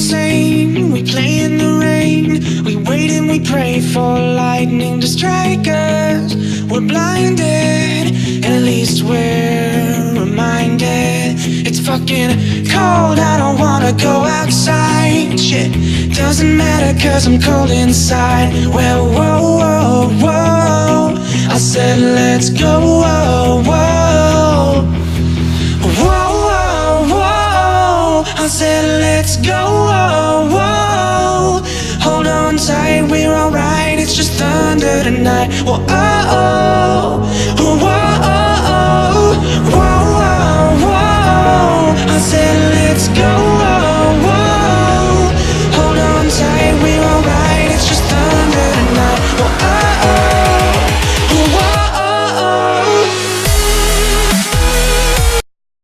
insane. We play in the rain. We wait and we pray for lightning to strike us. We're blinded, at least we're reminded. It's fucking cold, I don't wanna go outside. Shit, doesn't matter cause I'm cold inside. Well, whoa, whoa, whoa, I said let's go, whoa, whoa. Whoa, whoa, whoa, I said let's go, whoa, whoa. Hold on tight, we're alright, it's just thunder tonight. Whoa, oh, oh.